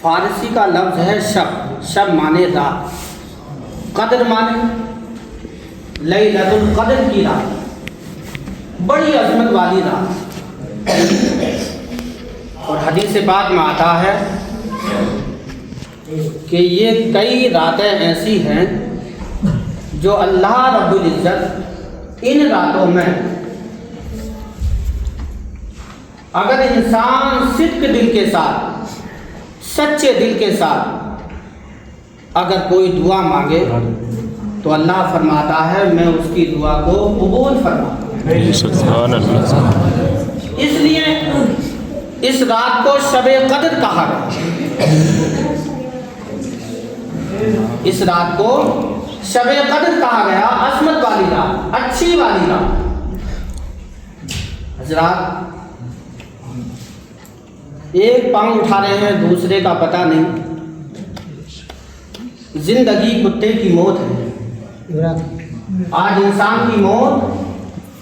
فارسی کا لفظ ہے شب. شب مانے رات، قدر مانے لیلۃ القدر کی رات، بڑی عظمت والی رات. اور حدیث پاک میں آتا ہے کہ یہ کئی راتیں ایسی ہیں جو اللہ رب العزت ان راتوں میں اگر انسان صدق دل کے ساتھ، سچے دل کے ساتھ اگر کوئی دعا مانگے تو اللہ فرماتا ہے میں اس کی دعا کو قبول فرماتا ہوں. سبحان اللہ. اس لیے اس رات کو شب قدر کہا گیا. اس رات کو شب قدر کہا گیا، عظمت والی رات، اچھی والی رات. حضرات ایک پاؤں اٹھا رہے ہیں دوسرے کا پتہ نہیں. زندگی کتے کی موت ہے. آج انسان کی موت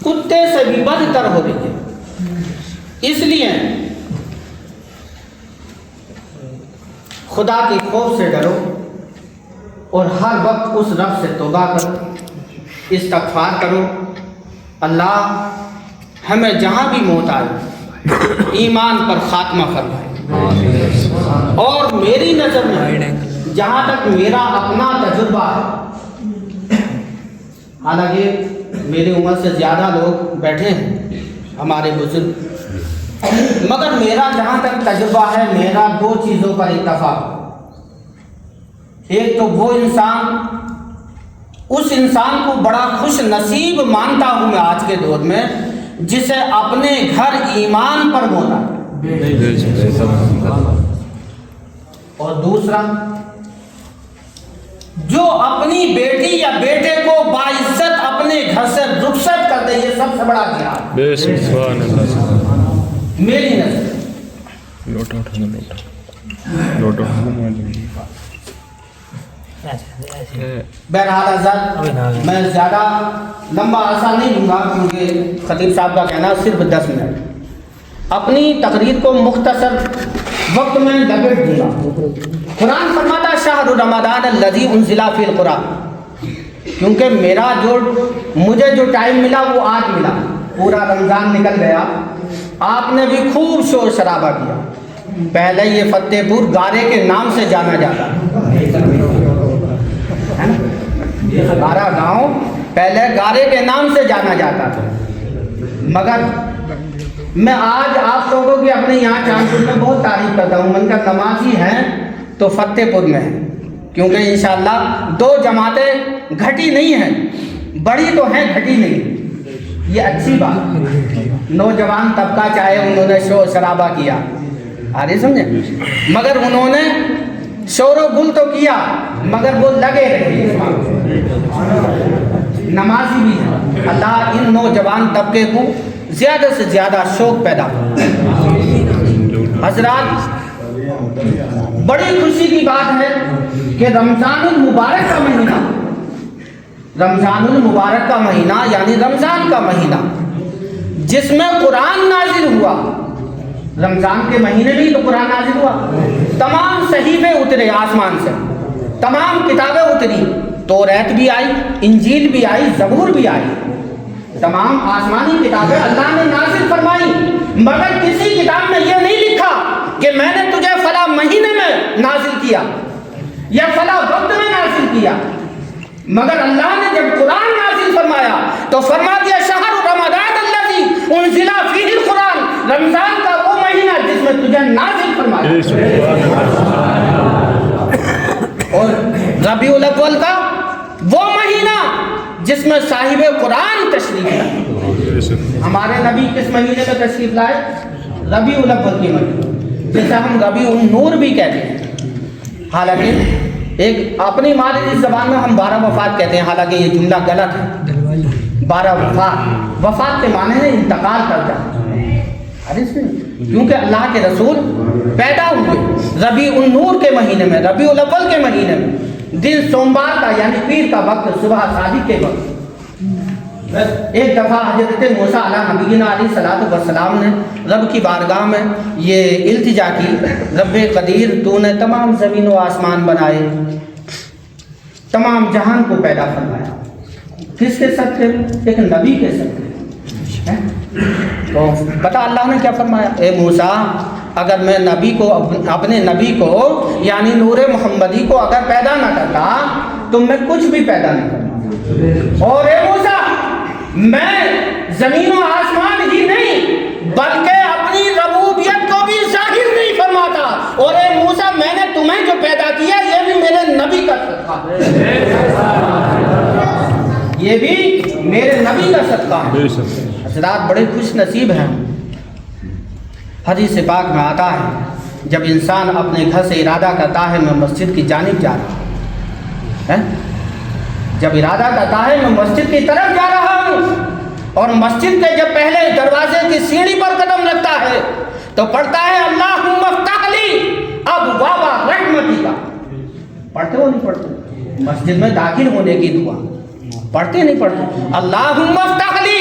کتے سے بھی بدتر ہو رہی ہے. اس لیے خدا کے خوف سے ڈرو اور ہر وقت اس رب سے توبہ کرو، استغفار کرو. اللہ ہمیں جہاں بھی موت آئے ایمان پر خاتمہ فرمائے. اور میری نظر میں جہاں تک میرا اپنا تجربہ ہے، حالانکہ میری عمر سے زیادہ لوگ بیٹھے ہیں ہمارے بزرگ، مگر میرا جہاں تک تجربہ ہے میرا دو چیزوں پر اتفاق. ایک تو وہ انسان، اس انسان کو بڑا خوش نصیب مانتا ہوں میں آج کے دور میں جسے اپنے گھر ایمان پر موت آئے. اور دوسرا جو اپنی بیٹی یا بیٹے کو باعزت اپنے گھر سے رخصت کر دے، یہ سب سے بڑا جہاد. میری نظر بہرحال حضرت میں زیادہ لمبا عرصہ نہیں لوں گا کیونکہ خطیب صاحب کا کہنا صرف 10 منٹ. اپنی تقریر کو مختصر وقت میں لپیٹ دوں گا. قرآن فرماتا شہر رمضان الذی انزل فی القرآن، کیونکہ مجھے جو ٹائم ملا وہ آج ملا. پورا رمضان نکل گیا، آپ نے بھی خوب شور شرابہ کیا. پہلے یہ فتح پور گارے کے نام سے جانا جاتا، گارا گاؤں پہلے گارے کے نام سے جانا جاتا تھا. مگر میں آج آپ لوگوں کی اپنے یہاں چاندپور میں بہت تعریف کرتا ہوں. من کا نمازی ہیں تو فتح پور میں ہیں، کیونکہ انشاءاللہ 2 جماعتیں گھٹی نہیں ہیں، بڑی تو ہیں گھٹی نہیں. یہ اچھی بات. نوجوان طبقہ چاہے انہوں نے شور شرابہ کیا، آرے سمجھے، مگر انہوں نے شور و گل تو کیا مگر وہ لگے رہے. نمازی بھی ہیں. اللہ ان نوجوان طبقے کو زیادہ سے زیادہ شوق پیدا ہو. حضرات بڑی خوشی کی بات ہے کہ رمضان المبارک کا مہینہ، رمضان المبارک کا مہینہ یعنی رمضان کا مہینہ جس میں قرآن نازل ہوا. رمضان کے مہینے میں ہی تو قرآن نازل ہوا. تمام صحیفے اترے آسمان سے، تمام کتابیں اتری. توریت بھی آئی، انجیل بھی آئی، زبور بھی آئی. تمام آسمانی کتابیں اللہ نے نازل فرمائی. مگر کسی کتاب میں یہ نہیں لکھا کہ میں نے تجھے فلاں مہینے میں نازل کیا یا فلاں وقت میں نازل کیا. مگر اللہ نے جب قرآن نازل فرمایا تو فرما دیا شہر رمضان الذی انزل فیہ القرآن، رمضان کا وہ مہینہ جس میں تجھے نازل فرمایا. اور ربیع الاول کا وہ مہینہ جس میں صاحب قرآن تشریف لائے. ہمارے نبی کس مہینے میں تشریف لائے؟ ربیع الاول کے مہینے، جسے ہم ربیع النور بھی کہتے ہیں. حالانکہ ایک اپنی مادری زبان میں ہم 12 وفات کہتے ہیں، حالانکہ یہ جملہ غلط ہے. 12 وفات کے معنی ہے انتقال کر جانا. کیونکہ اللہ کے رسول پیدا ہوئے ربیع النور کے مہینے میں، ربیع الاول کے مہینے میں. دن سوموار کا یعنی پیر کا وقت، صبح صادق کے وقت. ایک دفعہ حضرت موسیٰ علیہ نبینا علیہ السلام نے رب کی بارگاہ میں یہ التجا کی، رب قدیر تو نے تمام زمین و آسمان بنائے، تمام جہان کو پیدا فرمایا، کس کے صدقے؟ ایک نبی کے صدقے۔ تو پتہ اللہ نے کیا فرمایا؟ اے موسیٰ اگر میں نبی کو، اپنے نبی کو یعنی نور محمدی کو اگر پیدا نہ کرتا تو میں کچھ بھی پیدا نہیں کرتا، اور اے موسیٰ میں زمین و آسمان ہی نہیں بلکہ اپنی ربوبیت کو بھی ظاہر نہیں فرماتا، اور اے موسیٰ میں نے تمہیں جو پیدا کیا یہ بھی میرے نبی کا صدقہ ہے، یہ بھی میرے نبی کا صدقہ ہے۔ حضرات بڑے خوش نصیب ہیں۔ حدیث پاک میں آتا ہے جب انسان اپنے گھر سے ارادہ کرتا ہے میں مسجد کی جانب جا رہا ہوں، جب ارادہ کرتا ہے میں مسجد کی طرف جا رہا ہوں، اور مسجد کے جب پہلے دروازے کی سیڑھی پر قدم رکھتا ہے تو پڑھتا ہے اللہم افتح لی ابواب رحمتک۔ پڑھتے ہو نہیں پڑھتے؟ مسجد میں داخل ہونے کی دعا پڑھتے نہیں پڑھتے؟ اللہم افتح لی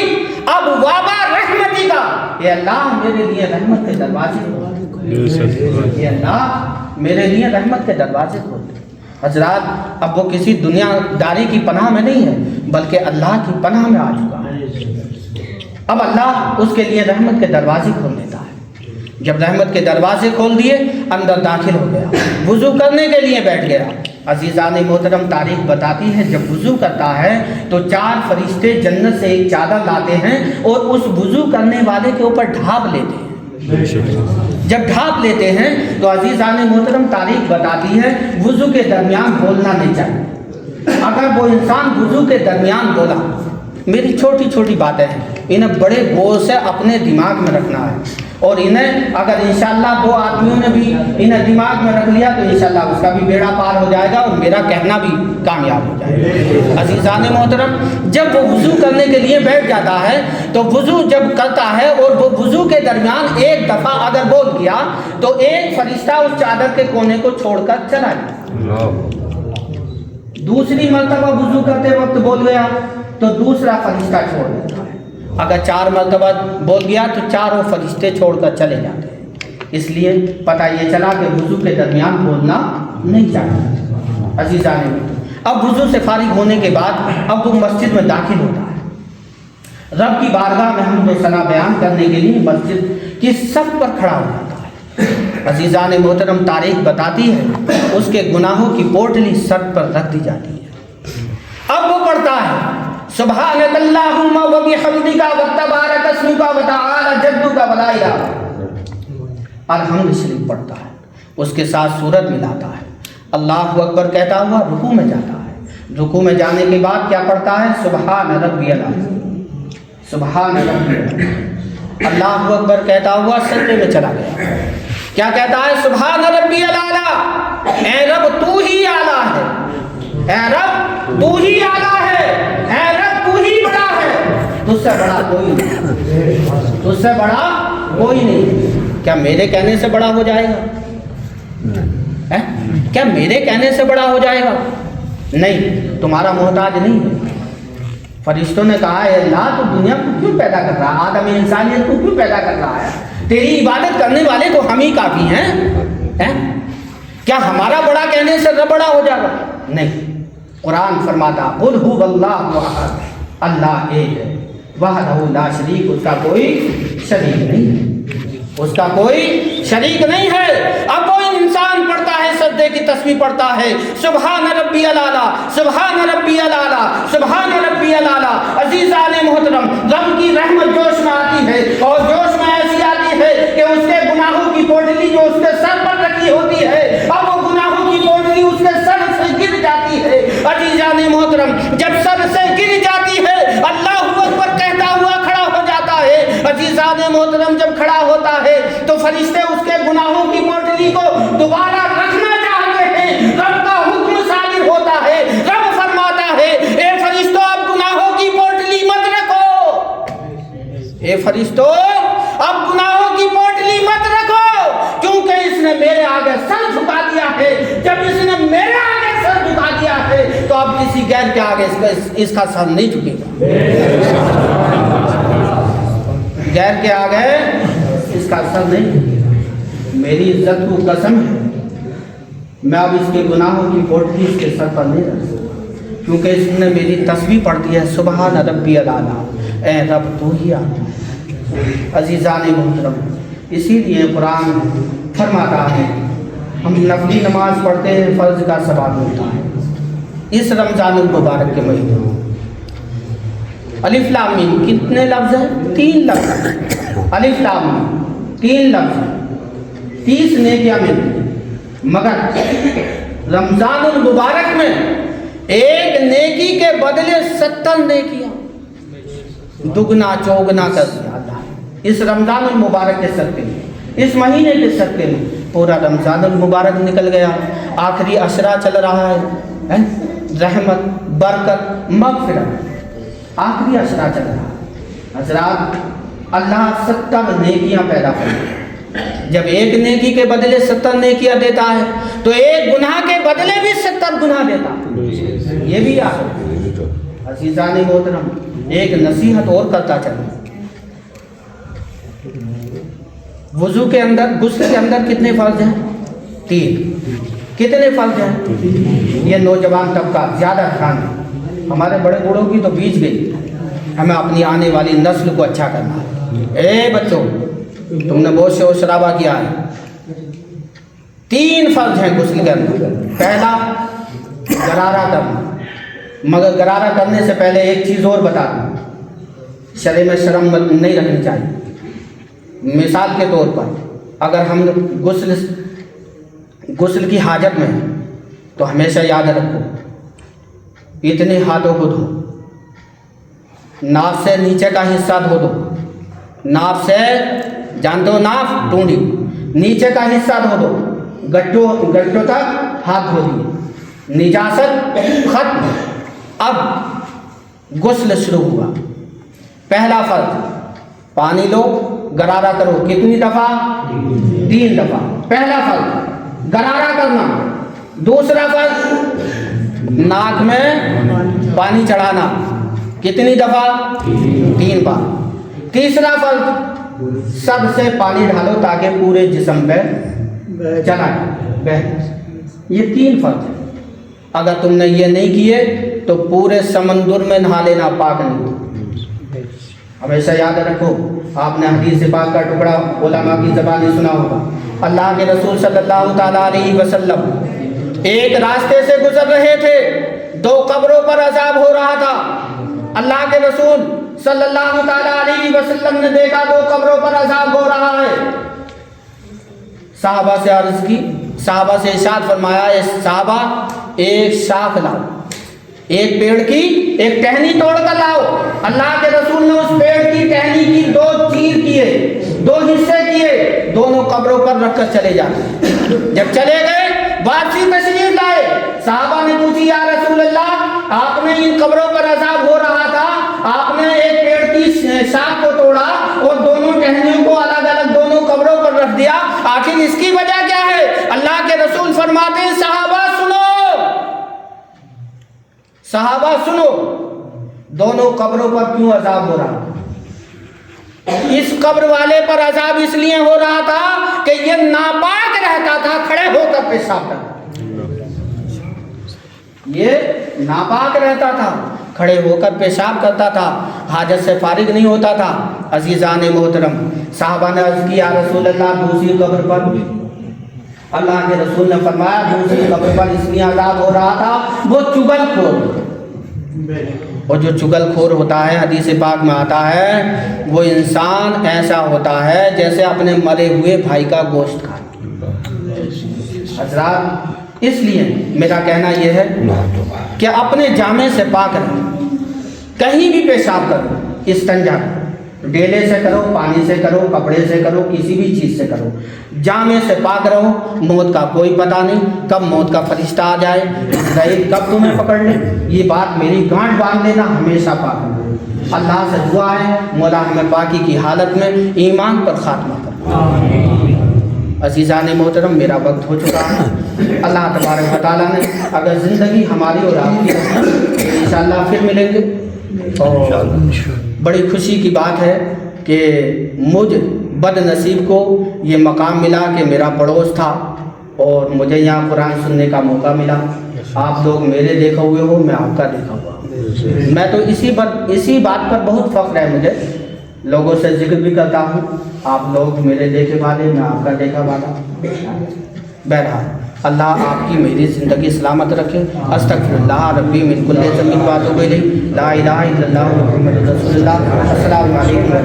ابواب رحمتک، اے اللہ میرے لیے رحمت کے دروازے کھول، اے اللہ میرے لیے رحمت کے دروازے کھول۔ حضرات اب وہ کسی دنیا داری کی پناہ میں نہیں ہے بلکہ اللہ کی پناہ میں آ چکا ہے۔ اب اللہ اس کے لیے رحمت کے دروازے کھول دیتا ہے۔ جب رحمت کے دروازے کھول دیے اندر داخل ہو گیا، وضو کرنے کے لیے بیٹھ گیا۔ عزیزان محترم تاریخ بتاتی ہے جب وضو کرتا ہے تو 4 فرشتے جنت سے ایک چادر لاتے ہیں اور اس وضو کرنے والے کے اوپر ڈھانپ لیتے ہیں۔ جب ڈھانپ لیتے ہیں تو عزیزان محترم تاریخ بتاتی ہے وضو کے درمیان بولنا نہیں چاہیے۔ اگر وہ انسان وضو کے درمیان بولا، میری چھوٹی چھوٹی باتیں ہیں، انہیں بڑے غور سے اپنے دماغ میں رکھنا ہے، اور انہیں اگر انشاءاللہ 2 آدمیوں نے بھی انہیں دماغ میں رکھ لیا تو انشاءاللہ اس کا بھی بیڑا پار ہو جائے گا اور میرا کہنا بھی کامیاب ہو جائے گا۔ عزیزان محترم جب وہ وضو کرنے کے لیے بیٹھ جاتا ہے تو وضو جب کرتا ہے اور وہ وضو کے درمیان ایک دفعہ اگر بول گیا تو ایک فرشتہ اس چادر کے کونے کو چھوڑ کر چلا گیا۔ دوسری مرتبہ وضو کرتے وقت بول گیا تو دوسرا فرشتہ چھوڑ دیتا ہے۔ اگر 4 مرتبہ بول گیا تو 4 فرشتے چھوڑ کر چلے جاتے ہیں۔ اس لیے پتہ یہ چلا کہ وضو کے درمیان بولنا نہیں چاہیے۔ عزیزان اب وضو سے فارغ ہونے کے بعد اب وہ مسجد میں داخل ہوتا ہے، رب کی بارگاہ میں حمد و ثنا بیان کرنے کے لیے مسجد کی صف پر کھڑا ہو جاتا ہے۔ عزیزان محترم تاریخ بتاتی ہے اس کے گناہوں کی پوٹلی سر پر رکھ دی جاتی ہے۔ اب وہ پڑھتا ہے سبحانک اللہم و بحمدک و تبارک اسمک و تعالی جدک ولا الہ، الحمد شریف پڑھتا ہے، اس کے ساتھ سورت ملاتا ہے، اللہ اکبر کہتا ہوا رکوع میں جاتا ہے۔ رکوع میں جانے کے بعد کیا پڑھتا ہے؟ سبحان ربی الاعلی، سبحان ربی الاعلی، اللہ اکبر کہتا ہوا سجدے میں چلا گیا۔ کیا کہتا ہے؟ سبحان ربی الاعلی، اے رب تو ہی اعلیٰ ہے، اے رب تو ہی اعلیٰ ہے، اے رب تو ہی بڑا ہے، تجھ سے بڑا کوئی نہیں، تجھ سے بڑا کوئی نہیں۔ کیا میرے کہنے سے بڑا ہو جائے گا؟ کیا میرے کہنے سے بڑا ہو جائے گا؟ نہیں، تمہارا محتاج نہیں ہے۔ فرشتوں نے کہا اے اللہ تو دنیا کو کیوں پیدا کر رہا ہے، آدم انسانیت کو کیوں پیدا کر رہا ہے؟ تیری عبادت کرنے والے تو ہم ہی کافی ہیں، کیا ہمارا بڑا کہنے سے رب بڑا ہو جائے گا؟ نہیں، قرآن فرماتا قل هو اللہ احد، اللہ ایک ہے، وحدہ لا شریک، اس کا کوئی شریک نہیں ہے، اس کا کوئی شریک نہیں ہے۔ اب وہ انسان پڑھتا ہے سجدے کی تسبیح پڑھتا ہے سبحان ربی الاعلی، سبحان ربی الاعلی، سبحان ربی الاعلی۔ عزیزان محترم رب کی رحمت جوش میں آتی ہے، اور جوش میں ایسی آتی ہے کہ اس کے گناہوں کی پوٹلی جو اس کے سر پر رکھی ہوتی ہے اب وہ گناہوں کی پوٹلی اس کے سر سے گر جاتی ہے۔ عزیزان محترم جب سر سے گر جاتی ہے اللہ اکبر کہتا ہوا کھڑا ہو جاتا ہے۔ عزیزان محترم جب کھڑا ہوتا ہے تو فرشتے اس کے گناہوں کی پوٹلی کو دوبارہ رکھنا چاہتے ہیں، رب کا حکم صادر ہوتا ہے، رب فرماتا ہے اے فرشتوں اب گناہوں کی پوٹلی مت رکھو، اے فرشتوں اب گناہوں کی پوٹلی مت رکھو، کیونکہ اس نے میرے آگے سر جھکا دیا ہے۔ جب اس نے میرے آگے سر جھکا دیا ہے تو اب کسی کسی غیر کے آگے اس کا سر نہیں جھکے گا، غیر کے آگے اس کا سر نہیں جھکے گا۔ میری عزت کو قسم ہے، میں اب اس کے گناہوں کی پوٹلی اس کے سر پر نہیں رکھ سکتا، کیونکہ اس نے میری تسبیح پڑھ دی ہے، سبحان ربی الاعلیٰ، اے رب تو ہی آتا ہے۔ عزیزان محترم، اسی لیے قرآن فرماتا ہے ہم نفلی نماز پڑھتے ہیں، فرض کا ثواب ملتا ہے۔ اس رمضان المبارک کے مہینے میں الف لام میم کتنے لفظ ہیں؟ 3 لفظ۔ الف لام میم 3 لفظ، 30 نیکیاں ملتی ہیں، مگر رمضان المبارک میں ایک نیکی کے بدلے 70 نیکیاں، دگنا چوگنا کر دیا اللہ نے اس رمضان المبارک کے صدقے میں، اس مہینے کے صدقے میں۔ پورا رمضان المبارک نکل گیا، آخری عشرہ چل رہا ہے، رحمت، برکت، مغفرت، آخری عشرہ چل رہا ہے۔ حضرات، اللہ 70 نیکیاں پیدا کرتا ہے۔ جب ایک نیکی کے بدلے 70 نیکیاں دیتا ہے تو ایک گناہ کے بدلے بھی 70 گناہ دیتا ہے، یہ بھی یاد رکھیں۔ عزیزان محترم، ایک نصیحت اور کرتا چلوں، وضو کے اندر، غسل کے اندر کتنے فرض ہیں؟ 3۔ کتنے فرض ہیں؟ یہ نوجوان طبقہ زیادہ دھیان دیں، ہمارے بڑے بوڑھوں کی تو بیچ گئی، ہمیں اپنی آنے والی نسل کو اچھا کرنا ہے۔ اے بچوں، تم نے بہت شور شرابہ کیا ہے۔ 3 فرض ہیں غسل کے اندر۔ پہلا، غرارہ کرنا، مگر غرارہ کرنے سے پہلے ایک چیز اور بتا دوں، شرع میں شرم نہیں رکھنی چاہیے۔ مثال کے طور پر اگر ہم غسل کی حاجت میں ہیں تو ہمیشہ یاد رکھو اتنے ہاتھوں کو دھو، ناف سے نیچے کا حصہ دھو دو، ناف سے، جانتے ہو ناف، ٹونڈی، نیچے کا حصہ دھو دو، گٹوں تک ہاتھ دھو دیے، نجاست ختم۔ اب غسل شروع ہوا۔ پہلا فرض، پانی لو، غرارہ کرو، کتنی دفعہ؟ 3 دفعہ۔ پہلا فرض غرارہ کرنا۔ دوسرا فرض ناک میں پانی چڑھانا، کتنی دفعہ؟ 3 بار۔ تیسرا فرض سب سے پانی ڈالو تاکہ پورے جسم پہ چلا جائے۔ یہ 3 فرض ہیں، اگر تم نے یہ نہیں کیے تو پورے سمندر میں نہا لینا پاک نہیں ہوتا۔ ہمیشہ یاد رکھو، آپ نے حدیث پاک کا ٹکڑا علماء کی زبانی سنا ہوگا، اللہ کے رسول صلی اللہ تعالیٰ علیہ وسلم ایک راستے سے گزر رہے تھے، 2 قبروں پر عذاب ہو رہا تھا۔ اللہ کے رسول صلی اللہ تعالیٰ علیہ وسلم نے دیکھا 2 قبروں پر عذاب ہو رہا ہے۔ صحابہ سے عرض کی، صحابہ سے ارشاد فرمایا، صحابہ ایک شاخ لاؤ، ایک پیڑ کی ایک ٹہنی توڑ کر لاؤ۔ اللہ کے رسول نے اس پیڑ کی ٹہنی کی 2 چیر کیے، 2 حصے کیے، دونوں قبروں پر رکھ کر چلے جاتے۔ جب چلے گئے، واپسی تشریف لائے، صحابہ نے پوچھی، یا رسول اللہ، آپ نے ان قبروں پر عذاب ہو رہا تھا، آپ نے ایک پیڑ کی شاخ کو توڑا اور دونوں ٹہنیوں کو الگ الگ دونوں قبروں پر رکھ دیا، آخر اس کی وجہ کیا ہے؟ اللہ کے رسول فرماتے ہیں، صحابہ سنو، صحابہ سنو، دونوں قبروں پر کیوں عذاب ہو رہا؟ اس قبر والے پر عذاب اس لیے ہو رہا تھا کہ یہ ناپاک رہتا تھا، کھڑے ہو کر پیشاب کرتا، یہ ناپاک رہتا تھا، کھڑے ہو کر پیشاب کرتا تھا، حاجت سے فارغ نہیں ہوتا تھا۔ عزیزان محترم، صحابہ نے عرض کی، یا رسول اللہ، دوسری قبر پر؟ اللہ کے رسول نے فرمایا، دوسری قبر پر اس لیے عذاب ہو رہا تھا، وہ چغل خور، اور جو چغل خور ہوتا ہے، حدیث پاک میں آتا ہے، وہ انسان ایسا ہوتا ہے جیسے اپنے مرے ہوئے بھائی کا گوشت کھائے۔ حضرات، اس لیے میرا کہنا یہ ہے کہ اپنے جامے سے پاک رہو، کہیں بھی پیشاب کرو، استنجا کرو، ڈیلے سے کرو، پانی سے کرو، کپڑے سے کرو، کسی بھی چیز سے کرو، جامے سے پاک رہو۔ موت کا کوئی پتہ نہیں کب موت کا فرشتہ آ جائے، اسرائیل کب تمہیں پکڑ لے، یہ بات میری گانٹھ باندھ لینا، ہمیشہ پاک رہو۔ اللہ سے دعا ہے، مولا ہمیں پاکی کی حالت میں ایمان پر خاتمہ کرے۔ عزیزان محترم میرا وقت ہو چکا ہے. اللہ تبارک و تعالیٰ نے اگر زندگی ہماری اور آپ کی رکھی انشاءاللہ پھر ملیں گے. اور بڑی خوشی کی بات ہے کہ مجھ بد نصیب کو یہ مقام ملا کہ میرا پڑوس تھا اور مجھے یہاں قرآن سننے کا موقع ملا. آپ لوگ میرے دیکھے ہوئے ہو, میں آپ کا دیکھا ہوا ہوں. میں تو اسی بات پر بہت فخر ہے مجھے. لوگوں سے ذکر بھی کرتا ہوں, آپ لوگ میرے دیکھے والے, میں آپ کا دیکھا والا. بہرحال اللہ آپ کی میری زندگی سلامت رکھے. استغفر اللہ ربی من کل ذنب واتوب الیہ. لا الہ الا اللہ محمد رسول اللہ. السلام علیکم.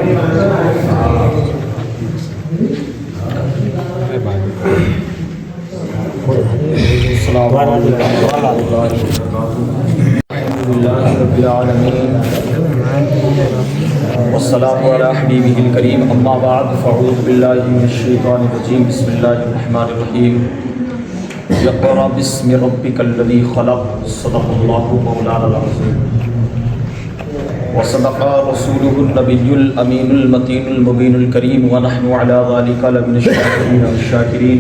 والصلاة على حبيبه الكريم أما بعد فأعوذ بالله من الشيطان الرجيم بسم الله الرحمن الرحيم اقرأ باسم ربك الذي خلق صدق الله مولانا العظيم وصدق رسوله النبي الأمين المتين المبين الكريم ونحن على ذلك لمن الشاكرين والشاكرين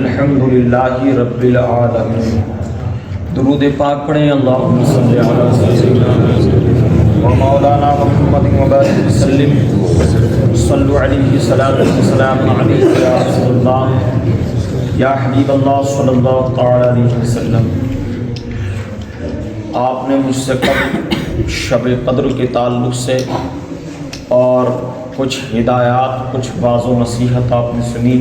الحمد لله رب العالمين. درود پاک پڑھیں. اللہم صلی علی سیدنا و مولانا محمد وبارک وسلم. صلو علیہ صلاۃ والسلام علیہ یا رسول اللہ یا حبیب اللہ صلی اللہ تعالی علیہ وسلم. آپ نے مجھ سے قبل شب قدر کے تعلق سے اور کچھ ہدایات, کچھ واعظ و نصیحت آپ نے سنی.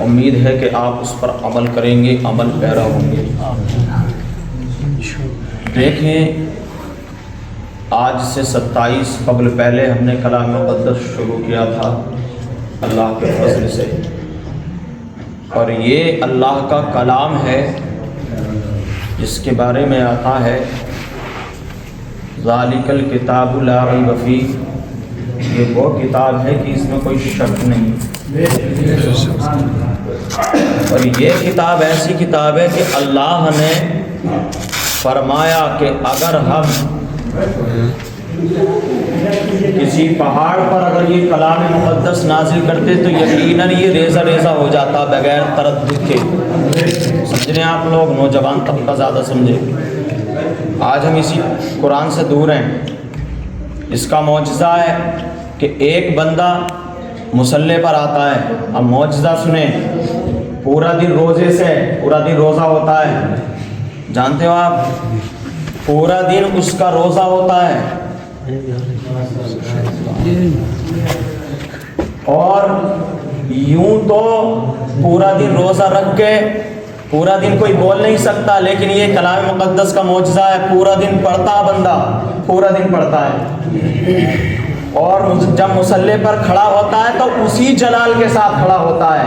امید ہے کہ آپ اس پر عمل کریں گے, عمل پیرا ہوں گے. دیکھیں, آج سے 27 قبل پہلے ہم نے کلام مقدس شروع کیا تھا اللہ کے فضل سے, اور یہ اللہ کا کلام ہے جس کے بارے میں آتا ہے ذالک الکتاب لا ریب فیہ. یہ وہ کتاب ہے کہ اس میں کوئی شک نہیں. اور یہ کتاب ایسی کتاب ہے کہ اللہ نے فرمایا کہ اگر ہم کسی پہاڑ پر اگر یہ کلام مقدس نازل کرتے تو یقیناً یہ ریزہ ریزہ ہو جاتا بغیر تردد کے. سمجھ رہے ہیں آپ لوگ, نوجوان طبقہ زیادہ سمجھے. آج ہم اسی قرآن سے دور ہیں. اس کا معجزہ ہے کہ ایک بندہ مصلی پر آتا ہے. اب معجزہ سنیں, پورا دن روزے سے, پورا دن روزہ ہوتا ہے, جانتے ہو آپ, پورا دن اس کا روزہ ہوتا ہے. اور یوں تو پورا دن روزہ رکھ کے پورا دن کوئی بول نہیں سکتا, لیکن یہ کلام مقدس کا معجزہ ہے. پورا دن پڑھتا بندہ, پورا دن پڑھتا ہے, اور جب مصلی پر کھڑا ہوتا ہے تو اسی جلال کے ساتھ کھڑا ہوتا ہے,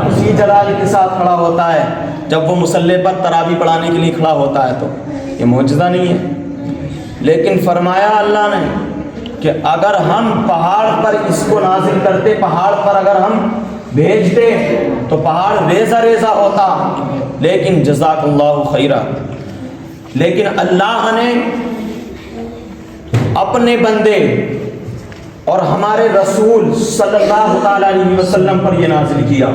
اسی جلال کے ساتھ کھڑا ہوتا ہے. جب وہ مصلی پر تراویح پڑھانے کے لیے کھڑا ہوتا ہے تو یہ معجزہ نہیں ہے. لیکن فرمایا اللہ نے کہ اگر ہم پہاڑ پر اس کو نازل کرتے, پہاڑ پر اگر ہم بھیجتے تو پہاڑ ریزہ ریزہ ہوتا. لیکن جزاک اللہ خیرہ, لیکن اللہ نے اپنے بندے اور ہمارے رسول صلی اللہ تعالی علیہ وسلم پر یہ نازل کیا.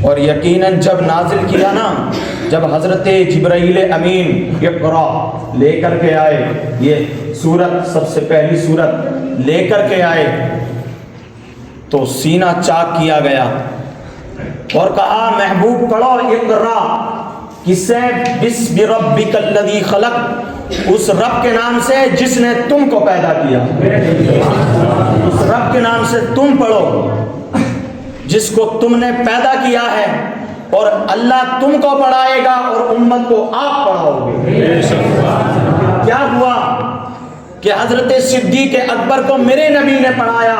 اور یقیناً جب نازل کیا نا, جب حضرت جبرائیل امین اقرا لے کر کے آئے, یہ سورت سب سے پہلی سورت لے کر کے آئے, تو سینہ چاک کیا گیا اور کہا محبوب پڑھو اقرا. کس سے؟ بسم ربک الذی خلق, اس رب کے نام سے جس نے تم کو پیدا کیا. اس رب کے نام سے تم پڑھو جس کو تم نے پیدا کیا ہے, اور اللہ تم کو پڑھائے گا اور امت کو آپ پڑھاؤ گے. کیا ہوا کہ حضرت صدیق اکبر کو میرے نبی نے پڑھایا,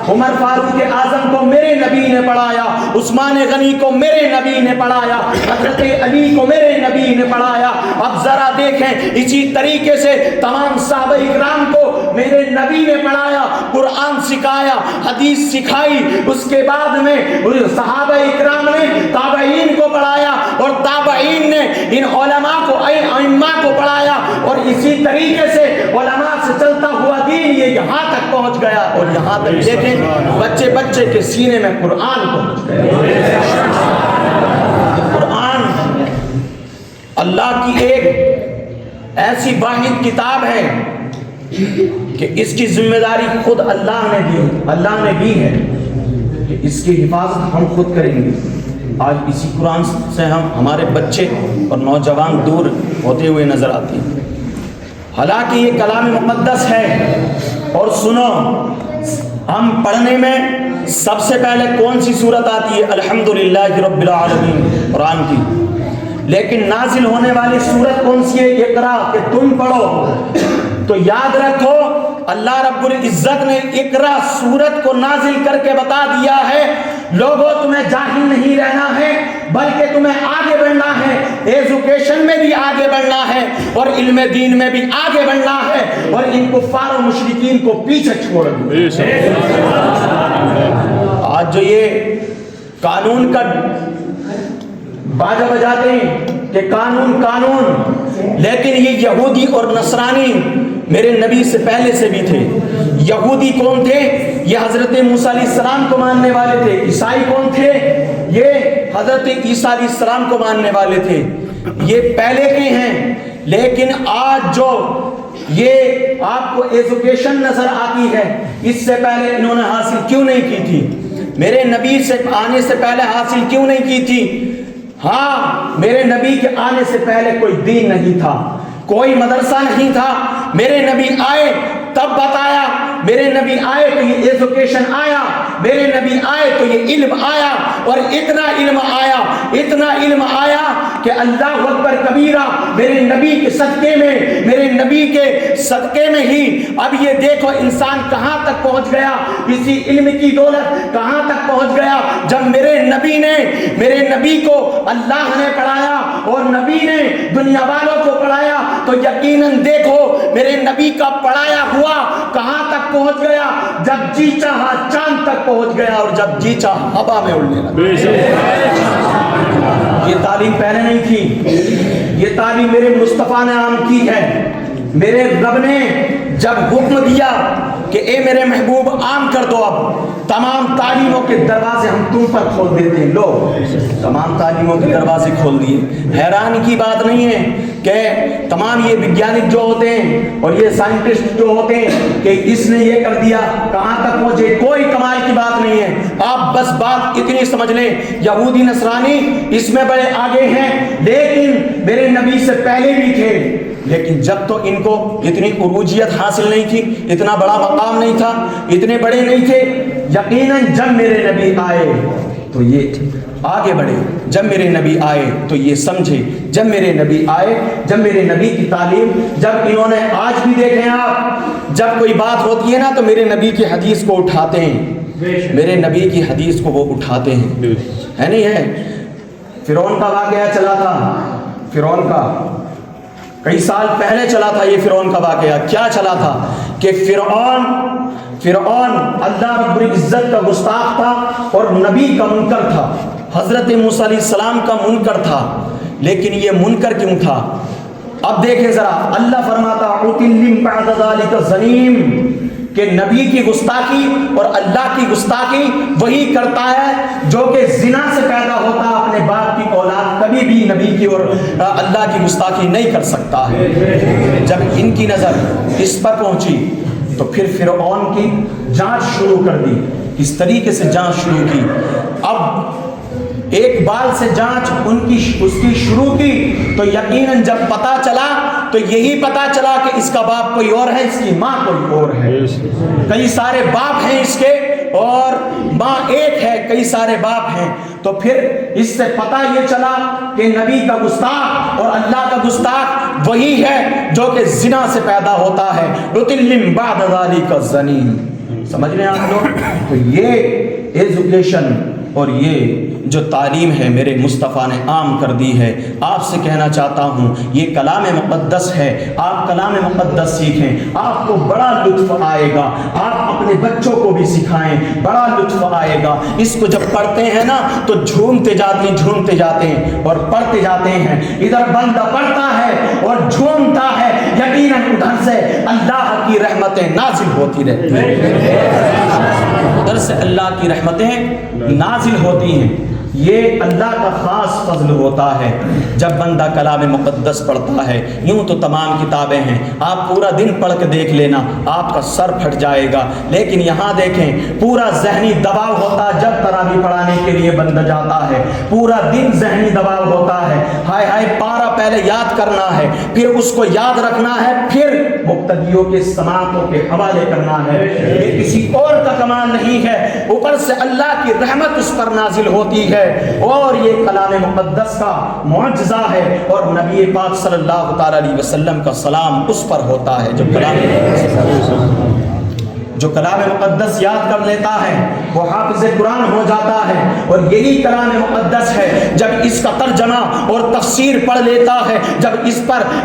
عمر فاروق اعظم کو میرے نبی نے پڑھایا, عثمان غنی کو میرے نبی نے پڑھایا, حضرت علی کو میرے نبی نے پڑھایا. اب ذرا دیکھیں, اسی طریقے سے تمام صحابہ اکرام کو میرے نبی نے پڑھایا, قرآن سکھایا, حدیث سکھائی. اس کے بعد میں صحابہ اکرام نے تابعین کو پڑھایا, اور تابعین نے ان علماء کو, ائمہ کو پڑھایا. اور اسی طریقے سے علماء سے چلتا ہوا دین یہ یہاں تک پہنچ گیا، اور یہاں تک دیکھیں بچے بچے کے سینے میں قرآن پہنچ گیا۔ قرآن اللہ کی ایک ایسی واحد کتاب ہے کہ اس کی ذمہ داری خود اللہ نے دی ہے کہ اس کی حفاظت ہم خود کریں گے۔ آج اسی قرآن سے ہمارے بچے اور نوجوان دور ہوتے ہوئے نظر آتے ہیں، حالانکہ یہ کلام مقدس ہے۔ اور سنو، ہم پڑھنے میں سب سے پہلے کون سی سورت آتی ہے؟ الحمدللہ رب العالمین، قرآن کی۔ لیکن نازل ہونے والی سورت کون سی ہے؟ اقرا، کہ تم پڑھو۔ تو یاد رکھو، اللہ رب العزت نے اقرا سورت کو نازل کر کے بتا دیا ہے لوگوں تمہیں جاہل نہیں رہنا ہے، بلکہ تمہیں آگے بڑھنا ہے، ایجوکیشن میں بھی آگے بڑھنا ہے، اور علم دین میں بھی آگے بڑھنا ہے، اور ان کفار و مشرکین کو پیچھے چھوڑ دو۔ آج جو یہ قانون کا باجا بجاتے ہیں کہ قانون قانون، لیکن یہ یہودی اور نصرانی میرے نبی سے پہلے سے بھی تھے۔ یہودی کون تھے؟ یہ حضرت موسیٰ علیہ السلام کو ماننے والے تھے۔ عیسائی کون تھے؟ یہ حضرت عیسیٰ علیہ السلام کو ماننے والے تھے۔ یہ پہلے کے ہیں، لیکن آج جو یہ آپ کو ایجوکیشن نظر آتی ہے، اس سے پہلے انہوں نے حاصل کیوں نہیں کی تھی؟ میرے نبی سے آنے سے پہلے حاصل کیوں نہیں کی تھی؟ ہاں، میرے نبی کے آنے سے پہلے کوئی دین نہیں تھا، کوئی مدرسہ نہیں تھا۔ میرے نبی آئے تب بتایا، میرے نبی آئے تو یہ ایجوکیشن آیا، میرے نبی آئے تو یہ علم آیا، اور اتنا علم آیا کہ اللہ اکبر کبیرہ میرے نبی کے صدقے میں، میرے نبی کے صدقے میں ہی اب یہ دیکھو انسان کہاں تک پہنچ گیا، اسی علم کی دولت کہاں تک پہنچ گیا جب میرے نبی کو اللہ نے پڑھایا اور نبی نے دنیا والوں کو پڑھایا، تو یقیناً دیکھو میرے نبی کا پڑھایا ہوا کہاں تک پہنچ گیا، جب جی چاہا چاند تک پہنچ گیا، اور جب جی چاہا ہوا میں اڑنے لگا۔ یہ تعلیم پہلے نہیں تھی، یہ تعلیم میرے مصطفیٰ نے عام کی ہے۔ میرے رب نے جب حکم دیا کہ اے میرے محبوب عام کر دو، اب تمام تعلیموں کے دروازے ہم تم پر کھول دیتے ہیں، لو تمام تعلیموں کے دروازے کھول دیے۔ حیران کی بات نہیں ہے کہ تمام یہ وگیانک جو ہوتے ہیں اور یہ سائنٹسٹ جو ہوتے ہیں کہ اس نے یہ کر دیا، کہاں تک پہنچے، کوئی کمال کی بات نہیں ہے۔ آپ بس بات اتنی سمجھ لیں، یہودی نصرانی اس میں بڑے آگے ہیں، لیکن میرے نبی سے پہلے بھی تھے، لیکن جب تو ان کو اتنی عروجیت حاصل نہیں تھی، اتنا بڑا مقام نہیں تھا، اتنے بڑے نہیں تھے۔ یقیناً جب میرے نبی آئے تو یہ آگے بڑھے، جب میرے نبی آئے تو یہ سمجھے، جب میرے نبی آئے، جب میرے نبی کی تعلیم، جب انہوں نے آج بھی دیکھیں آپ، جب کوئی بات ہوتی ہے نا تو میرے نبی کی حدیث کو اٹھاتے ہیں، میرے نبی کی حدیث کو وہ اٹھاتے ہیں، ہے نہیں ہے؟ فرعون کا واقعہ چلا تھا، فرعون کا کئی سال پہلے چلا تھا، یہ فرعون کا واقعہ کیا چلا تھا کہ فرعون اللہ رب العزت کا گستاخ تھا اور نبی کا منکر تھا، حضرت موسیٰ علیہ السلام کا منکر تھا۔ لیکن یہ منکر کیوں تھا؟ اب دیکھیں ذرا، اللہ فرماتا عُتِلٍّ بَعْدَ ذَلِكَ زَنِيمٍ، کہ نبی کی گستاخی اور اللہ کی گستاخی وہی کرتا ہے جو کہ زنا سے پیدا ہوتا ہے اپنے باپ کی اولاد، کبھی بھی نبی کی اور اللہ کی گستاخی نہیں کر سکتا ہے۔ جب ان کی نظر اس پر پہنچی تو پھر فرعون کی جانچ شروع کر دی، اس طریقے سے جانچ شروع کی۔ اب ایک بال سے جانچ اس کی شروع کی تو یقیناً جب پتا چلا تو یہی پتا چلا کہ اس کا باپ کوئی اور ہے، اس کی ماں کوئی اور ہے۔ کئی سارے باپ ہیں اس کے اور ماں ایک ہے، کئی سارے باپ ہیں۔ تو پھر اس سے پتہ یہ چلا کہ نبی کا گستاخ اور اللہ کا گستاخ وہی ہے جو کہ زنا سے پیدا ہوتا ہے۔ عُتِلٍّ بَعْدَ ذَلِكَ زَنِيمٍ، سمجھ رہے ہیں آپ لوگ؟ تو یہ ایجوکیشن اور یہ جو تعلیم ہے میرے مصطفیٰ نے عام کر دی ہے۔ آپ سے کہنا چاہتا ہوں یہ کلام مقدس ہے، آپ کلام مقدس سیکھیں، آپ کو بڑا لطف آئے گا، آپ اپنے بچوں کو بھی سکھائیں، بڑا لطف آئے گا۔ اس کو جب پڑھتے ہیں نا تو جھومتے جاتے ہیں اور پڑھتے جاتے ہیں۔ ادھر بندہ پڑھتا ہے اور جھومتا ہے، یقیناً ادھر سے اللہ کی رحمتیں نازل ہوتی رہتی ہیں، ادھر سے اللہ کی رحمتیں نازل ہوتی ہیں۔ یہ اللہ کا خاص فضل ہوتا ہے جب بندہ کلام مقدس پڑھتا ہے۔ یوں تو تمام کتابیں ہیں، آپ پورا دن پڑھ کے دیکھ لینا، آپ کا سر پھٹ جائے گا، لیکن یہاں دیکھیں پورا ذہنی دباؤ ہوتا ہے جب تراویح پڑھانے کے لیے بندہ جاتا ہے، پورا دن ذہنی دباؤ ہوتا ہے، ہائے ہائے پارا پہلے یاد کرنا ہے، پھر اس کو یاد رکھنا ہے، پھر مقتدیوں کے سماعتوں کے حوالے کرنا ہے۔ یہ کسی اور کا کمال نہیں ہے، اوپر سے اللہ کی رحمت اس پر نازل ہوتی ہے، اور یہ کلام مقدس کا معجزہ ہے، اور نبی پاک صلی اللہ تعالی علیہ وسلم کا سلام اس پر ہوتا ہے۔ جو کلام مقدس یاد کر لیتا ہے وہ حافظ قرآن ہو جاتا ہے، اور یہی کلام مقدس ہے جب اس کا ترجمہ اور تفسیر پڑھ لیتا ہے، جب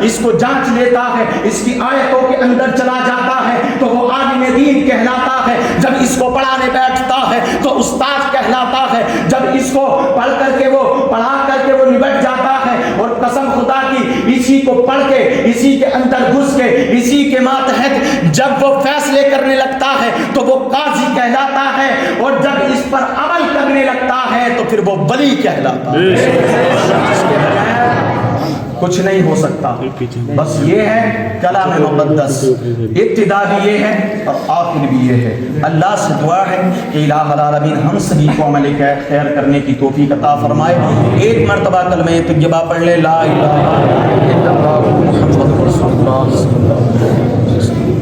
اس کو جانچ لیتا ہے، اس کی آیتوں کے اندر چلا جاتا ہے تو وہ عالم دین کہلاتا ہے، جب اس کو پڑھانے بیٹھتا ہے تو استاد کہلاتا ہے، جب اس کو پڑھا کر کے وہ نبٹ جاتا ہے، اور قسم خدا کی اسی کو پڑھ کے اسی کے اندر گھس کے اسی کے ماتحت جب وہ فیصلے کرنے لگتا ہے تو وہ قاضی کہلاتا ہے، اور جب اس پر عمل کرنے لگتا ہے تو پھر وہ ولی کہلاتا ہے۔ کچھ نہیں ہو سکتا، بس یہ ہے کلام مقدس، ابتدا بھی یہ ہے اور آخر بھی یہ ہے۔ اللہ سے دعا ہے کہ الہ العالمین ہم سبھی کو عمل خیر کرنے کی توفیق عطا فرمائے۔ ایک مرتبہ کلمہ طیبہ پڑھ لے، لا الہ الا اللہ محمد رسول اللہ صلی اللہ علیہ وسلم۔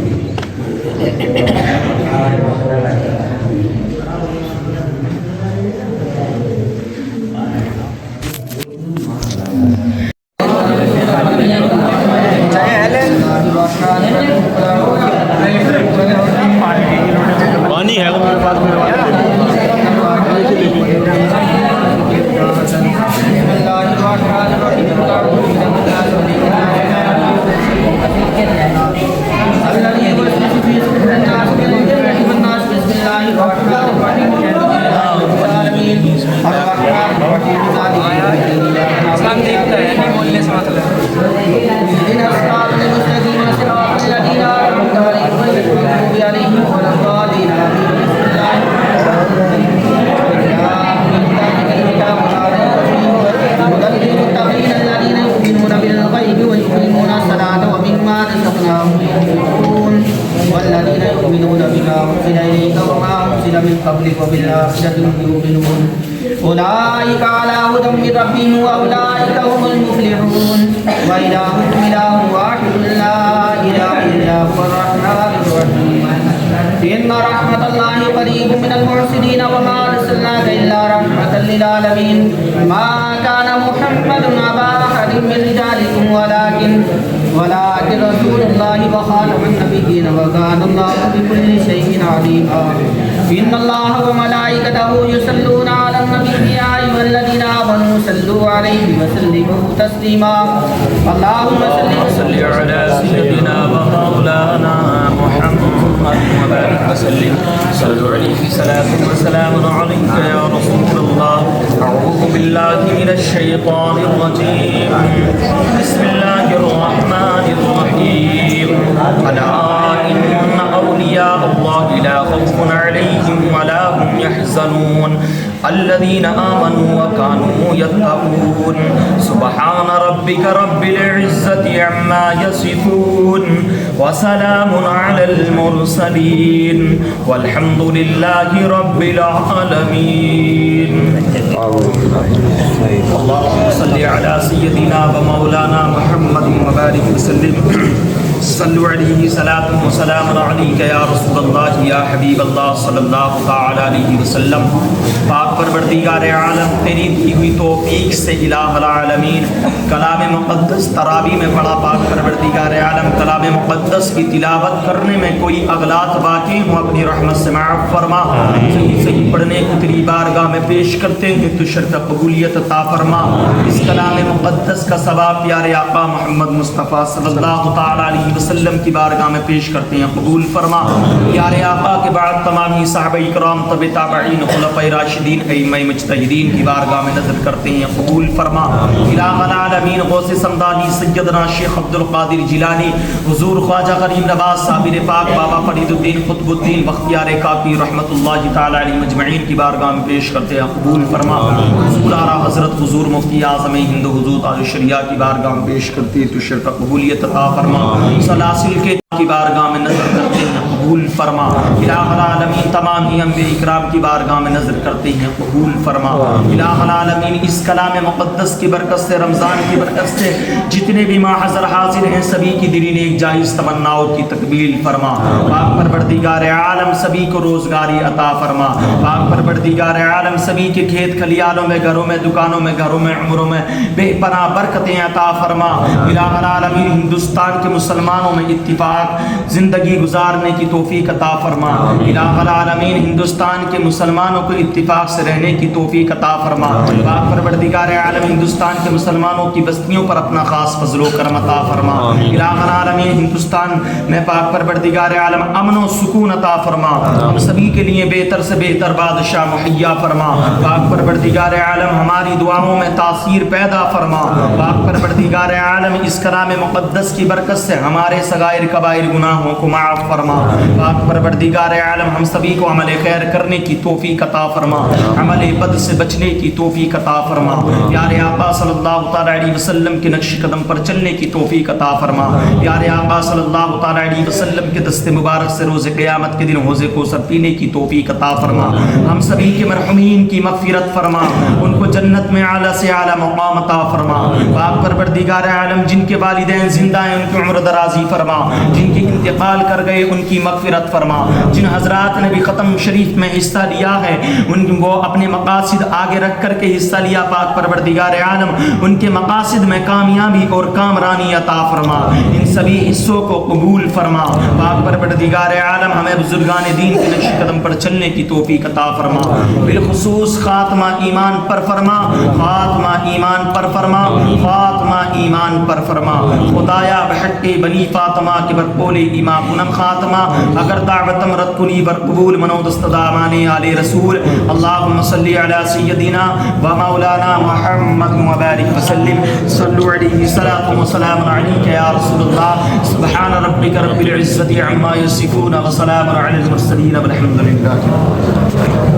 پانی ہے وہ میرے پاس والذين يؤمنون بما أنزل إليك وما أنزل من قبلك وبالآخرة هم يوقنون أولئك على هدى من ربهم وأولئك هم المفلحون وإلهكم إله واحد لا إله إلا هو الرحمن الرحيم إن رحمة الله قريب من المحسنين وما أرسلناك إلا رحمة للعالمين ما كان محمد أبا أحد من رجالكم ولكن رسول الله وخاتم النبيين وكان الله بكل شيء عليما إن الله وملائكته يصلون على النبي يا أيها الذين آمنوا صلوا عليه وسلموا تسليما اللهم صل على سيدنا ومولانا محمد وبارك وسلم صلوا عليه صلاة وسلام عليك يا رسول الله أعوذ بالله من الشيطان الرجيم بسم الله الرحمن الرحيم ألا إن أولياء الله لا خوف عليهم ولا هم يحزنون الذين آمنوا وكانوا يتقون سبحان ربك رب العزة عما يصفون وسلام على المرسلين والحمد لله رب العالمين اللهم صل على سيدنا ومولانا محمد وبارك وسلم صلوا علیہ صلاۃ و سلام علیک یا رسول اللہ یا حبیب اللہ صلی اللہ تعالی علیہ وسلم۔ پاک پروردگار عالم تیری دی ہوئی توفیق سے الہ العالمین کلام مقدس تراویح میں پڑھا، پاک پروردگار عالم کلام مقدس کی تلاوت کرنے میں کوئی اغلاط باقی ہوں اپنی رحمت سے معاف فرما، صحیح صحیح پڑھنے کو تیری بارگاہ میں پیش کرتے ہیں تو شرط قبولیت عطا فرما۔ اس کلام مقدس کا ثواب پیارے آقا محمد مصطفیٰ صلی اللہ تعالی علیہ علیہ وسلم کی بارگاہ میں پیش کرتے ہیں قبول فرما پیارے آقا کے بعد تمامی صحابہ کرام تبع تابعین خلفائے راشدین ائمہ مجتہدین کی بارگاہ میں نظر کرتے ہیں قبول فرما الہ العالمین غوث سمدانی سیدنا شیخ عبد القادر جیلانی حضور خواجہ غریب نواز صابر پاک بابا فرید الدین قطب الدین بختیار کاکی رحمت اللہ تعالی علیہ مجمعین کی بارگاہ میں پیش کرتے ہیں قبول فرما حضور اعلیٰ حضرت حضور مفتی اعظم ہند حضور تاج الشریعہ کی بارگاہ میں پیش کرتے ہیں تو شرف قبولیت عطا فرما سلاسل کے کی بارگاہ میں نظر کرتے ہیں قبول فرما الہ العالمین تمام ہی انبیاء اکرام کی بارگاہ میں نظر کرتے ہیں قبول فرما الہ العالمین اس کلام مقدس کی برکت سے رمضان کی برکت سے جتنے بھی ماحضر حاضر ہیں سبھی کی دلی نیک جائز تمناؤں کی تکمیل فرما پاک پروردگار عالم سبھی کو روزگاری عطا فرما پاک پروردگار عالم سبھی کے کھیت کھلیانوں میں گھروں میں دکانوں میں گھروں میں عمروں میں بے پناہ برکتیں عطا فرما الہ العالمین ہندوستان کے مسلمانوں میں اتفاق زندگی گزارنے کی توفیق عطا فرما الہ العالمین ہندوستان کے مسلمانوں کو اتفاق سے رہنے کی توفیق عطا فرما پاک پروردگار عالم ہندوستان کے مسلمانوں کی بستیوں پر اپنا خاص فضل و کرم عطا فرما الہ العالمین ہندوستان میں پاک پروردگار عالم امن و سکون عطا فرما ہم سبھی کے لیے بہتر سے بہتر بادشاہ مہیا فرما پاک پروردگار عالم ہماری دعاؤں میں تاثیر پیدا فرما پاک پروردگار عالم اس کلام مقدس کی برکت سے ہمارے صغائر کبائر گناہوں کو معاف فرما پاک پروردگار عالم ہم سبھی کو عمل خیر کرنے کی توفیق عطا فرما عمل بد سے بچنے کی توفیق عطا فرما پیارے آقا صلی اللہ تعالی علیہ وسلم کے نقش قدم پر چلنے کی توفیق عطا فرما پیارے آقا صلی اللہ تعالی علیہ وسلم کے دست مبارک سے روز قیامت کے دن حوض کوثر پینے کی توفیق عطا فرما ہم سبھی کے مرحومین کی مغفرت فرما ان کو جنت میں اعلیٰ سے اعلیٰ مقام عطا فرما پاک پروردگار عالم جن کے والدین زندہ ہیں ان کی عمر درازی فرما جن کی انتقال کر گئے ان کی مغفرت فرما جن حضرات نے بھی ختم شریف میں حصہ لیا ہے ان وہ اپنے مقاصد آگے رکھ کر کے حصہ لیا پاک پروردگار عالم ان کے مقاصد میں کامیابی اور کامرانی عطا فرما ان سبھی حصوں کو قبول فرما پاک پروردگار عالم ہمیں بزرگان دین کے نقش قدم پر چلنے کی توفیق عطا فرما بالخصوص خاتمہ ایمان پر فرما خاتمہ ایمان پر فرما خاتمہ ایمان پر فرما خدایا بحق بنی فاطمہ کے برقول ایمان کنم خاتمہ اگر دعوتم رد کنی بر قبول منو دستدامان آل رسول اللہم صلی علی سیدنا و مولانا محمد مبارک وسلم صلو علیہ صلاة و سلام علیک یا رسول اللہ سبحان ربک رب العزت عما یصفون و سلام علی المرسلین والحمد للہ